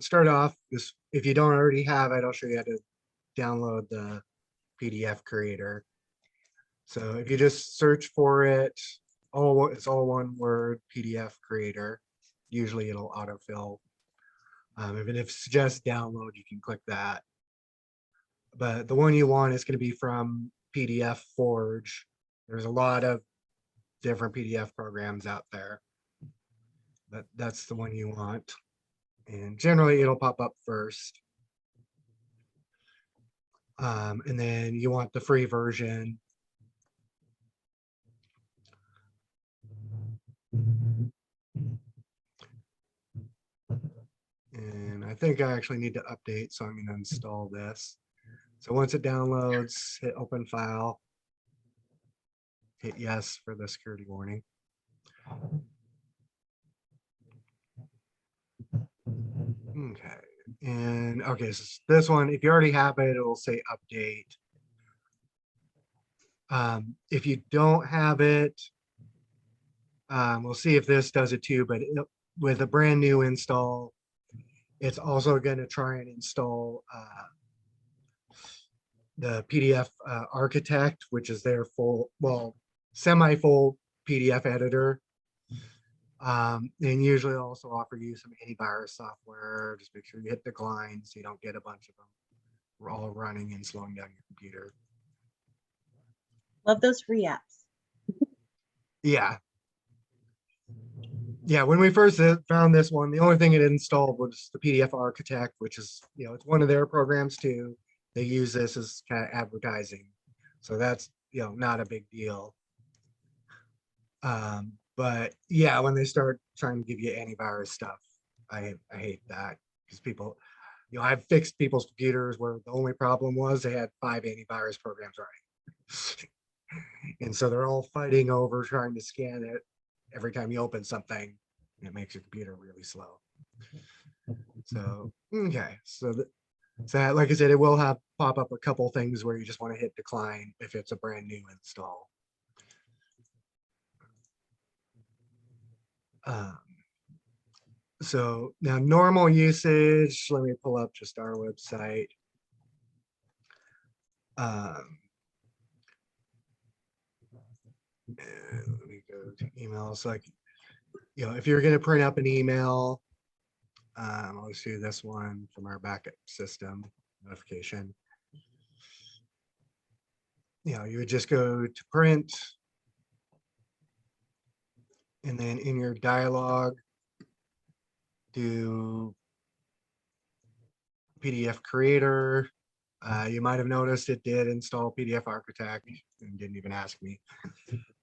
start off, just if you don't already have it, I'll show you how to download the PDF creator. So if you just search for it, it's all one word, PDF creator. Usually it'll autofill. If it's just download, you can click that. But the one you want is going to be from PDF Forge. There's a lot of different PDF programs out there, but that's the one you want. And generally it'll pop up first. And then you want the free version. And I think I actually need to update, so I'm going to install this. So once it downloads, hit open file, hit yes for the security warning. Okay, and okay, so this one, if you already have it, it'll say update. If you don't have it, we'll see if this does it too, but with a brand new install, it's also going to try and install the PDF Architect, which is their full, well, semi-full PDF editor. And usually also offer you some antivirus software. Just make sure you hit decline so you don't get a bunch of them. We're all running and slowing down your computer. Love those free apps. Yeah. Yeah, when we first found this one, the only thing it installed was the PDF Architect, which is, it's one of their programs too. They use this as kind of advertising. So that's, not a big deal. But yeah, when they start trying to give you antivirus stuff, I hate that because people, I've fixed people's computers where the only problem was they had 5 antivirus programs running. And so they're all fighting over trying to scan it every time you open something, and it makes your computer really slow. So, okay. So that, like I said, it will have pop up a couple things where you just want to hit decline if it's a brand new install. So now normal usage, let me pull up just our website. Let me go to email. So like, if you're going to print up an email, I'll just do this one from our backup system notification. You would just go to print, and then in your dialog, do PDF creator. You might have noticed it did install PDF Architect and didn't even ask me.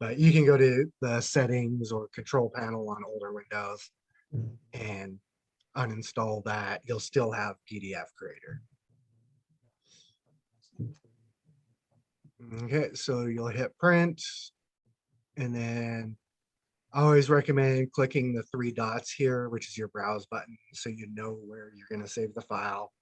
But you can go to the settings or control panel on older Windows and uninstall that. You'll still have PDF creator. Okay, so you'll hit print, and then I always recommend clicking the 3 dots here, which is your browse button, so you know where you're going to save the file.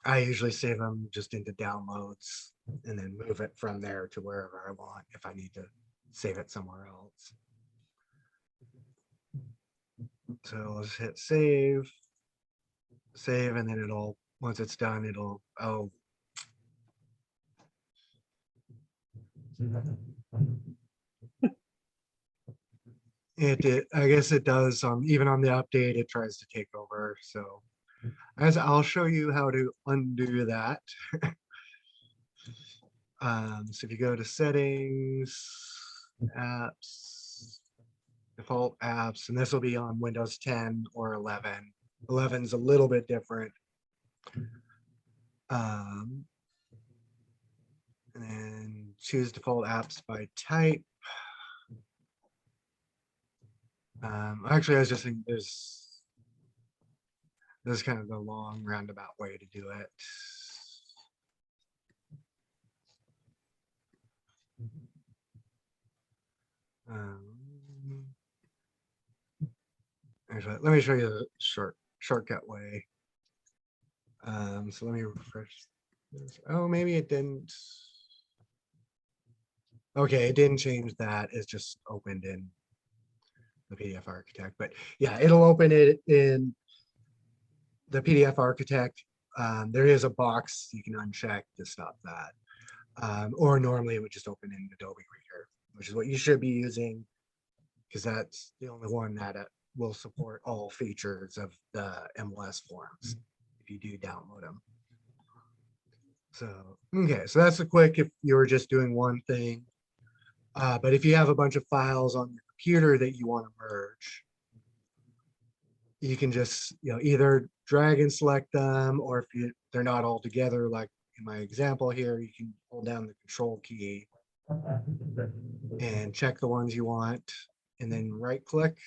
I usually save them just into downloads and then move it from there to wherever I want if I need to save it somewhere else. So I'll just hit save, and then once it's done, I guess it does, even on the update, it tries to take over. So I'll show you how to undo that. So if you go to settings, apps, default apps, and this will be on Windows 10 or 11. 11 is a little bit different. And then choose default apps by type. Actually, I was just thinking this is kind of the long roundabout way to do it. Actually, let me show you the shortcut way. So let me refresh this. Oh, maybe it didn't. Okay, it didn't change that. It's just opened in the PDF Architect. But yeah, it'll open it in the PDF Architect. There is a box you can uncheck to stop that. Or normally it would just open in Adobe Reader, which is what you should be using, because that's the only one that will support all features of the MLS forms if you do download them. So, okay, so that's a quick if you were just doing one thing. But if you have a bunch of files on your computer that you want to merge, you can just either drag and select them, or if they're not all together, like in my example here, you can hold down the control key and check the ones you want, and then right click,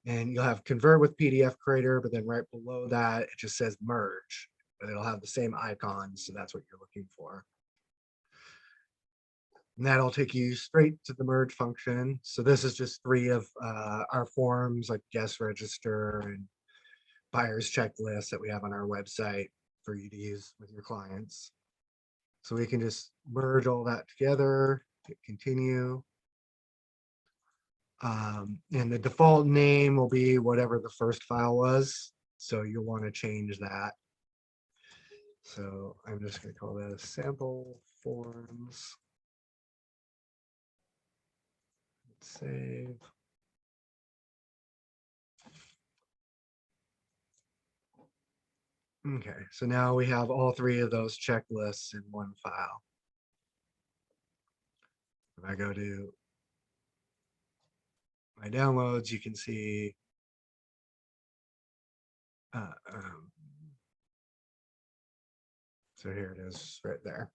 and you'll have convert with PDF Creator, but then right below that, it just says merge, but it'll have the same icons. So that's what you're looking for. And that'll take you straight to the merge function. So this is just 3 of our forms, like guest register and buyer's checklist that we have on our website for you to use with your clients. So we can just merge all that together, hit continue. And the default name will be whatever the first file was. So you'll want to change that. So I'm just going to call this sample forms. Save. Okay, so now we have all 3 of those checklists in one file. If I go to my downloads, you can see so here it is right there.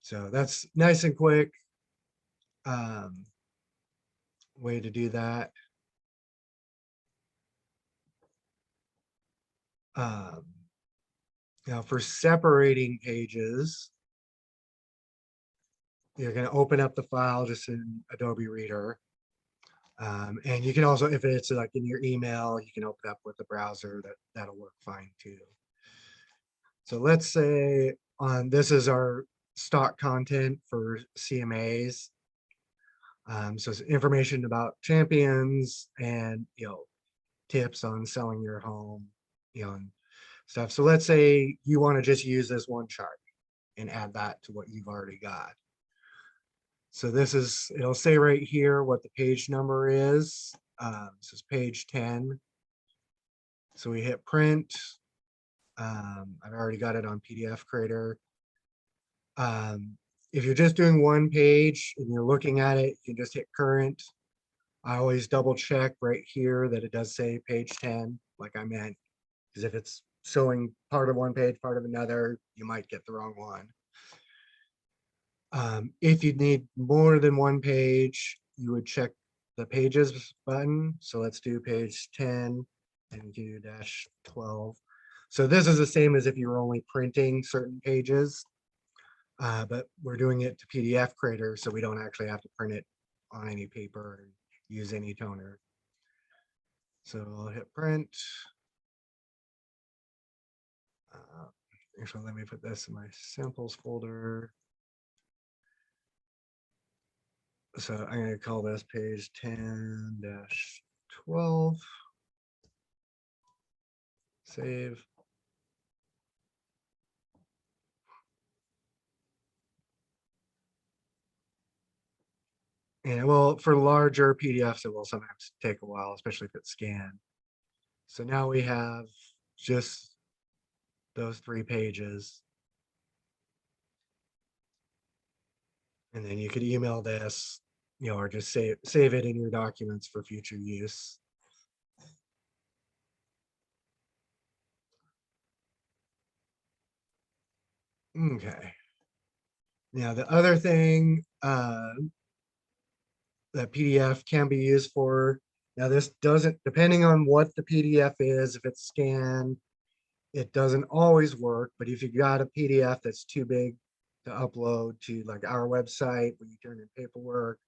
So that's nice and quick way to do that. Now for separating pages, you're going to open up the file just in Adobe Reader. And you can also, if it's like in your email, you can open up with the browser, that'll work fine too. So let's say this is our stock content for CMAs. So it's information about champions and, tips on selling your home, and stuff. So let's say you want to just use this one chart and add that to what you've already got. So it'll say right here what the page number is. This is page 10. So we hit print. I've already got it on PDF Creator. If you're just doing one page and you're looking at it, you can just hit current. I always double check right here that it does say page 10, like I meant, because if it's showing part of one page, part of another, you might get the wrong one. If you need more than one page, you would check the pages button. So let's do page 10 and do -12. So this is the same as if you were only printing certain pages, but we're doing it to PDF Creator, so we don't actually have to print it on any paper or use any toner. So I'll hit print. Actually, let me put this in my samples folder. So I'm going to call this page 10-12. Save. And well, for larger PDFs, it will sometimes take a while, especially if it's scanned. So now we have just those 3 pages. And then you could email this, or just save it in your documents for future use. Okay. Now the other thing that PDF can be used for, now this doesn't, depending on what the PDF is, if it's scanned, it doesn't always work, but if you got a PDF that's too big to upload to like our website when you turn in paperwork,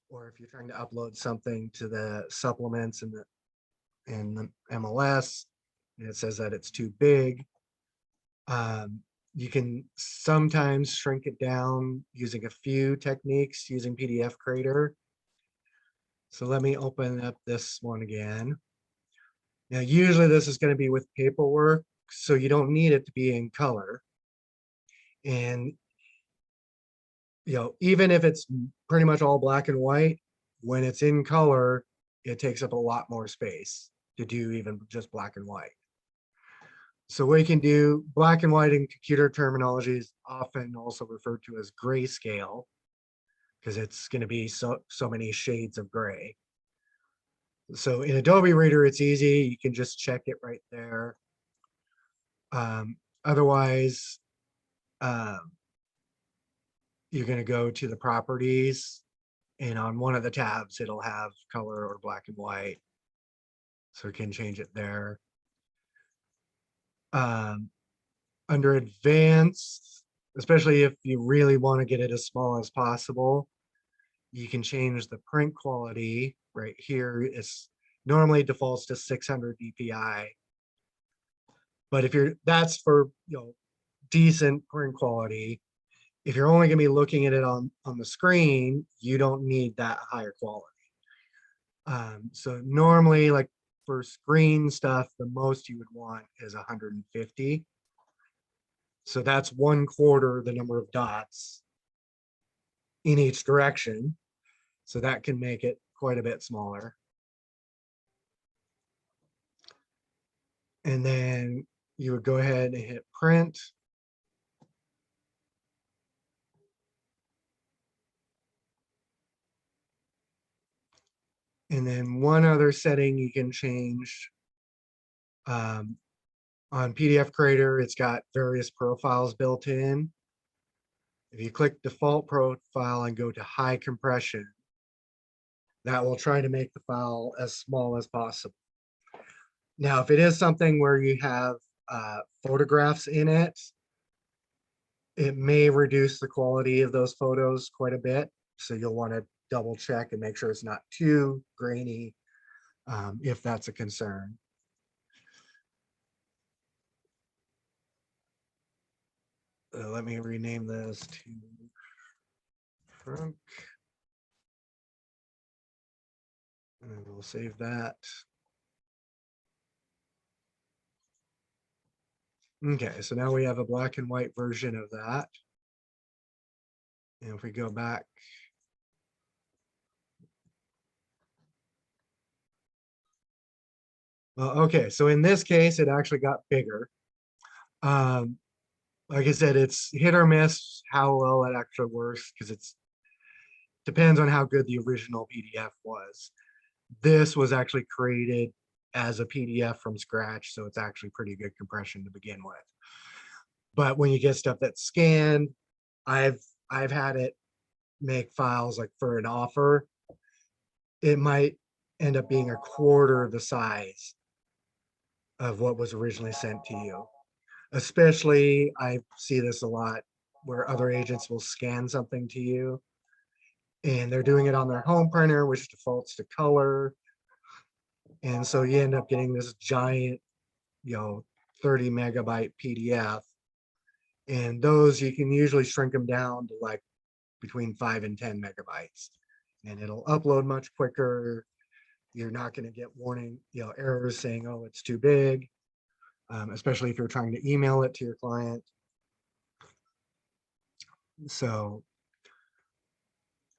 or if you're trying to upload something to the supplements in the MLS, and it says that it's too big, you can sometimes shrink it down using a few techniques using PDF Creator. So let me open up this one again. Now, usually this is going to be with paperwork, so you don't need it to be in color. And, even if it's pretty much all black and white, when it's in color, it takes up a lot more space to do even just black and white. So we can do black and white in computer terminology is often also referred to as grayscale because it's going to be so many shades of gray. So in Adobe Reader, it's easy. You can just check it right there. Otherwise, you're going to go to the properties, and on one of the tabs, it'll have color or black and white. So you can change it there. Under advanced, especially if you really want to get it as small as possible, you can change the print quality right here. It's normally defaults to 600 dpi, but if that's for decent print quality. If you're only going to be looking at it on the screen, you don't need that higher quality. So normally, like for screen stuff, the most you would want is 150. So that's 1/4 the number of dots in each direction. So that can make it quite a bit smaller. And then you would go ahead and hit print. And then one other setting you can change on PDF Creator, it's got various profiles built in. If you click default profile and go to high compression, that will try to make the file as small as possible. Now, if it is something where you have photographs in it, it may reduce the quality of those photos quite a bit. So you'll want to double check and make sure it's not too grainy if that's a concern. Let me rename this to Frank. And we'll save that. Okay, so now we have a black and white version of that. And if we go back, well, okay, so in this case, it actually got bigger. Like I said, it's hit or miss how well it actually works because it's depends on how good the original PDF was. This was actually created as a PDF from scratch, so it's actually pretty good compression to begin with. But when you get stuff that's scanned, I've had it make files like for an offer. It might end up being 1/4 the size of what was originally sent to you. Especially, I see this a lot where other agents will scan something to you and they're doing it on their home printer, which defaults to color. And so you end up getting this giant, 30 megabyte PDF. And those you can usually shrink them down to like between 5 and 10 megabytes. And it'll upload much quicker. You're not going to get warning, errors saying, oh, it's too big, especially if you're trying to email it to your client. So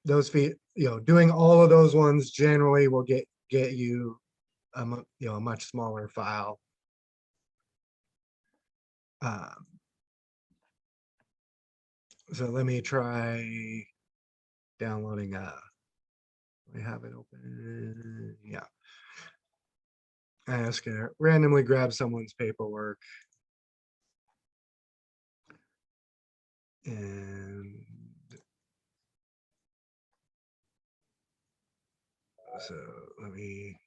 those doing all of those ones generally will get you a much smaller file. So let me try downloading I have it open. Yeah. I'm just gonna randomly grab someone's paperwork. And so let me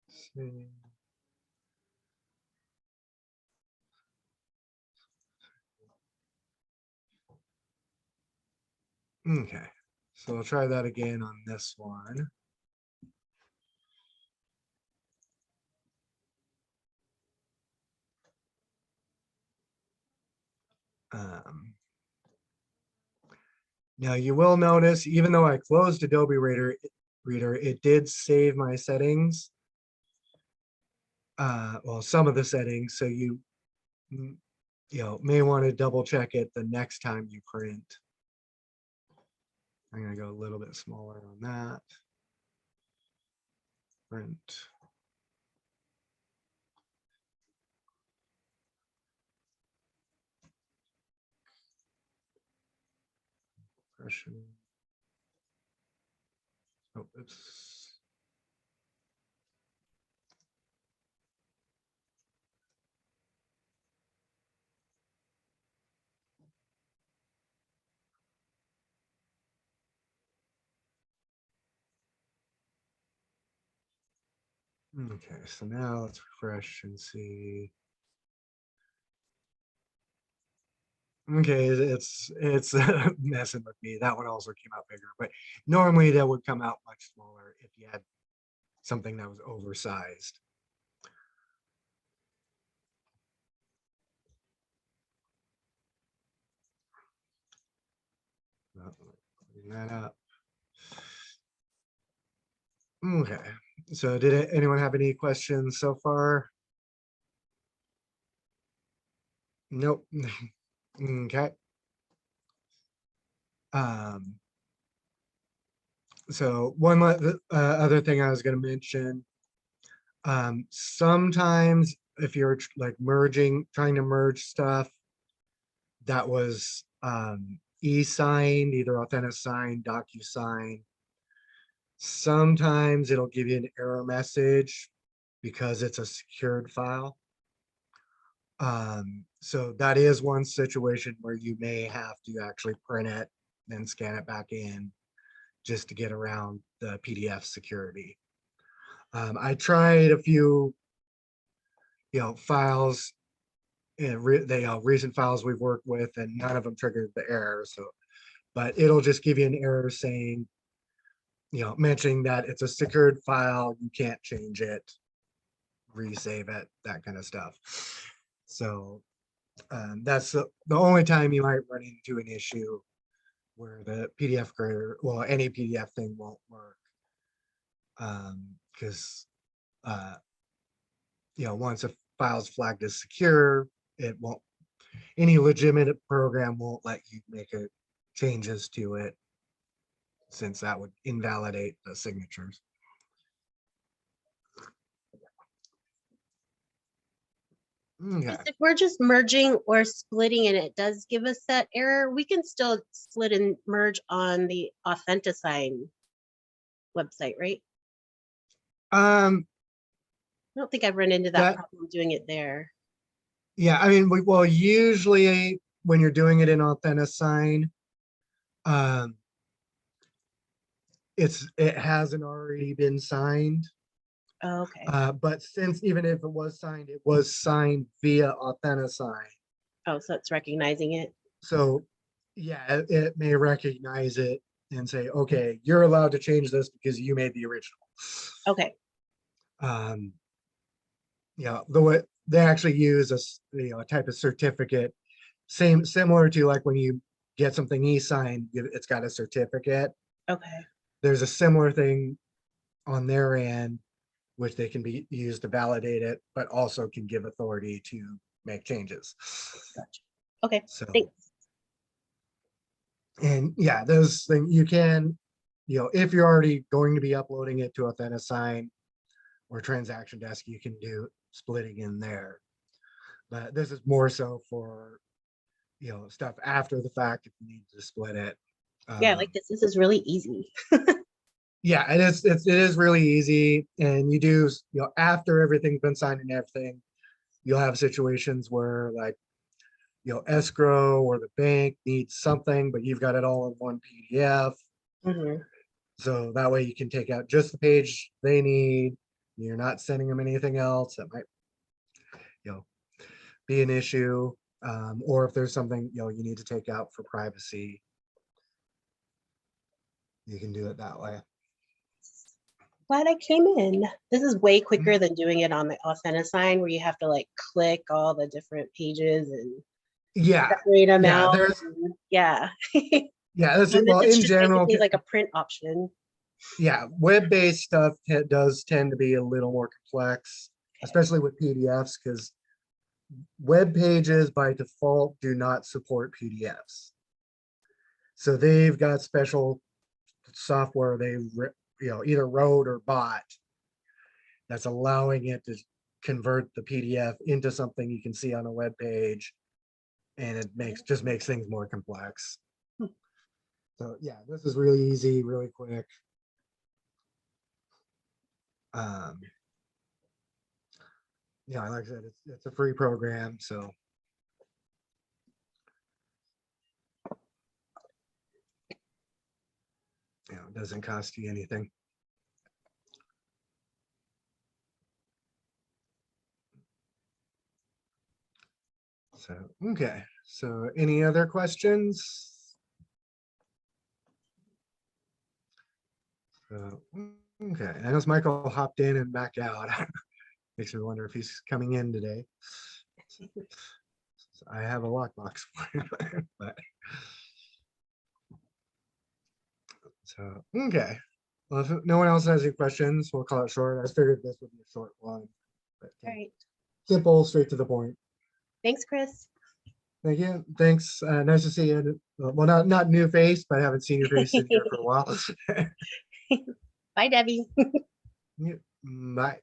see. Okay, so I'll try that again on this one. Now you will notice, even though I closed Adobe Reader, it did save my settings. Well, some of the settings, so you may want to double check it the next time you print. I'm gonna go a little bit smaller on that. Print. Impression. Oh, oops. Okay, so now let's refresh and see. Okay, it's messing with me. That one also came out bigger, but normally that would come out much smaller if you had something that was oversized. Clean that up. Okay, so did anyone have any questions so far? Nope. Okay. So one other thing I was going to mention, sometimes if you're like trying to merge stuff that was e-signed, either AuthentiSign, DocuSign, sometimes it'll give you an error message because it's a secured file. So that is one situation where you may have to actually print it, then scan it back in just to get around the PDF security. I tried a few, files, recent files we've worked with, and none of them triggered the error. So, but it'll just give you an error saying, mentioning that it's a secured file, you can't change it, resave it, that kind of stuff. So that's the only time you might run into an issue where the PDF creator, well, any PDF thing won't work. Because once a file's flagged as secure, it won't, any legitimate program won't let you make changes to it, since that would invalidate the signatures. Okay. If we're just merging or splitting and it does give us that error, we can still split and merge on the AuthentiSign website, right? I don't think I've run into that problem doing it there. Yeah, I mean, well, usually when you're doing it in AuthentiSign, it hasn't already been signed. Oh, okay. But since even if it was signed via AuthentiSign. Oh, so it's recognizing it. So yeah, it may recognize it and say, okay, you're allowed to change this because you made the original. Okay. The way they actually use a type of certificate, similar to like when you get something e-signed, it's got a certificate. Okay. There's a similar thing on their end, which they can be used to validate it, but also can give authority to make changes. Gotcha. Okay. So, thanks. And yeah, those things you can, if you're already going to be uploading it to AuthentiSign or Transaction Desk, you can do splitting in there. But this is more so for, stuff after the fact if you need to split it. Yeah, like this is really easy. Yeah, it is really easy. And you do, after everything's been signed and everything, you'll have situations where like, escrow or the bank needs something, but you've got it all in one PDF. Mm-hmm. So that way you can take out just the page they need. You're not sending them anything else that might, be an issue. Or if there's something, you need to take out for privacy, you can do it that way. Glad I came in. This is way quicker than doing it on the AuthentiSign where you have to like click all the different pages and Yeah, separate them yeah, out. there's, Yeah. yeah, that's, And this well, is in just general, basically like a print option. yeah, web-based stuff does tend to be a little more complex, especially with PDFs, because web pages by default do not support PDFs. So they've got special software they either wrote or bought that's allowing it to convert the PDF into something you can see on a web page, and it just makes things more complex. So yeah, this is really easy, really quick. Yeah, like I said, it's a free program, so it doesn't cost you anything. So, okay, so any other questions? Okay, I know Michael hopped in and back out. Makes me wonder if he's coming in today. So I have a lockbox for him, but so, okay. Well, if no one else has any questions, we'll call it short. I figured this would be a short one, but All right. simple, straight to the point. Thanks, Chris. Thank you. Thanks. Nice to see you. Well, not new face, but I haven't seen your face in here for a while. Bye, Debbie. Yeah, bye.